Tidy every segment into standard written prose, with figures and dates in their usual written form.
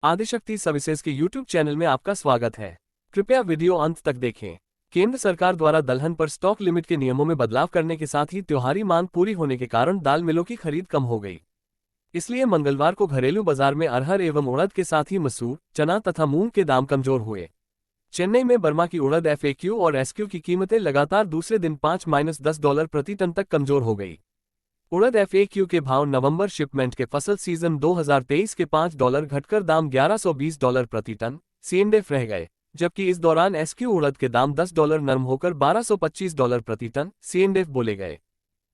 Adishakti services के YouTube channel में आपका स्वागत है। कृपया वीडियो अंत तक देखें। केंद्र सरकार द्वारा दलहन पर स्टॉक लिमिट के नियमों में बदलाव करने के साथ ही त्योहारी मांग पूरी होने के कारण दाल मिलों की खरीद कम हो गई। इसलिए मंगलवार को घरेलू बाजार में अरहर एवं उड़द के साथ ही मसूर, चना तथा मूंग के दाम कमजोर हुए। चेन्नई में बर्मा की उड़द FAQ और SQ की कीमतें लगातार दूसरे दिन $5-10 प्रति टन तक कमजोर हो गई। उड़द FAQ के भाव नवंबर शिपमेंट के फसल सीजन 2023 के $5 घटकर दाम $1120 प्रति टन CNF रह गए, जबकि इस दौरान SQ उड़द के दाम $10 नरम होकर $1225 प्रति टन CNF बोले गए।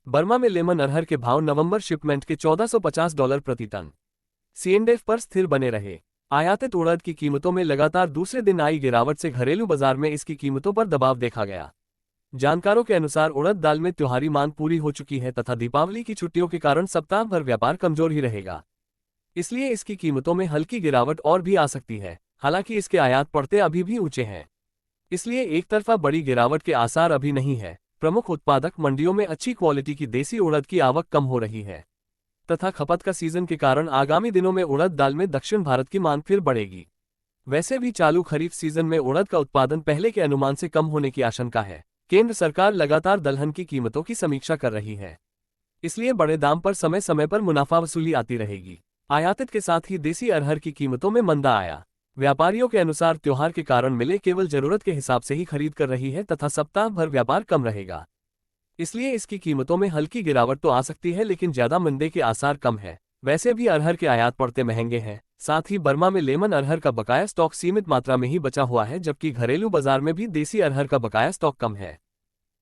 बर्मा में लेमन अरहर के भाव नवंबर शिपमेंट के $1450 प्रति टन CNF पर स्थिर बने रहे। आयातित उड़द की कीमतों में लगातार दूसरे दिन आई गिरावट से घरेलू बाजार में इसकी कीमतों पर दबाव देखा गया। जानकारों के अनुसार उड़द दाल में त्योहारी मांग पूरी हो चुकी है तथा दीपावली की छुट्टियों के कारण सप्ताह भर व्यापार कमजोर ही रहेगा। इसलिए इसकी कीमतों में हल्की गिरावट और भी आ सकती है। हालांकि इसके आयात पड़ते अभी भी ऊंचे हैं, इसलिए एक तरफा बड़ी गिरावट के आसार अभी नहीं है। प्रमुख उत्पादक मंडियों में अच्छी क्वालिटी की देसी उड़द की आवक कम हो रही है तथा खपत का सीजन के कारण आगामी दिनों में उड़द दाल में दक्षिण भारत की मांग फिर बढ़ेगी। वैसे भी चालू खरीफ सीजन में उड़द का उत्पादन पहले के अनुमान से कम होने की आशंका है। केंद्र सरकार लगातार दलहन की कीमतों की समीक्षा कर रही है, इसलिए बड़े दाम पर समय समय पर मुनाफा वसूली आती रहेगी। आयातित के साथ ही देसी अरहर की कीमतों में मंदा आया। व्यापारियों के अनुसार त्योहार के कारण मिलें केवल जरूरत के हिसाब से ही खरीद कर रही है तथा सप्ताह भर व्यापार कम रहेगा। इसलिए इसकी कीमतों में हल्की गिरावट तो आ सकती है, लेकिन ज्यादा मंदे के आसार कम है। वैसे भी अरहर के आयात पड़ते महंगे हैं। साथ ही बर्मा में लेमन अरहर का बकाया स्टॉक सीमित मात्रा में ही बचा हुआ है, जबकि घरेलू बाजार में भी देसी अरहर का बकाया स्टॉक कम है।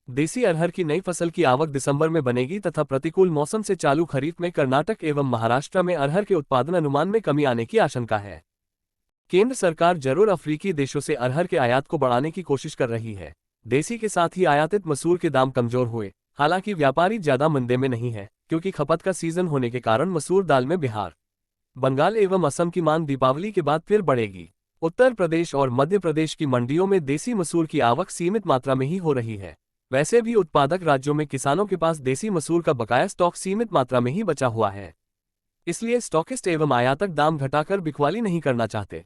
देसी अरहर की नई फसल की आवक दिसंबर में बनेगी तथा प्रतिकूल मौसम से चालू खरीफ में कर्नाटक एवं महाराष्ट्र में अरहर के उत्पादन अनुमान में कमी आने की आशंका है। केंद्र सरकार जरूर अफ्रीकी देशों से अरहर के आयात को बढ़ाने की कोशिश कर रही है। देसी के साथ ही आयातित मसूर के दाम कमजोर हुए। हालांकि व्यापारी ज्यादा मंदे में नहीं है, क्योंकि खपत का सीजन होने के कारण मसूर दाल में बिहार, बंगाल एवं असम की मांग दीपावली के बाद फिर बढ़ेगी। उत्तर प्रदेश और मध्य प्रदेश की मंडियों में देसी मसूर की आवक सीमित मात्रा में ही हो रही है। वैसे भी उत्पादक राज्यों में किसानों के पास देसी मसूर का बकाया स्टॉक सीमित मात्रा में ही बचा हुआ है, इसलिए स्टॉकिस्ट एवं आयातक दाम घटाकर बिकवाली नहीं करना चाहते।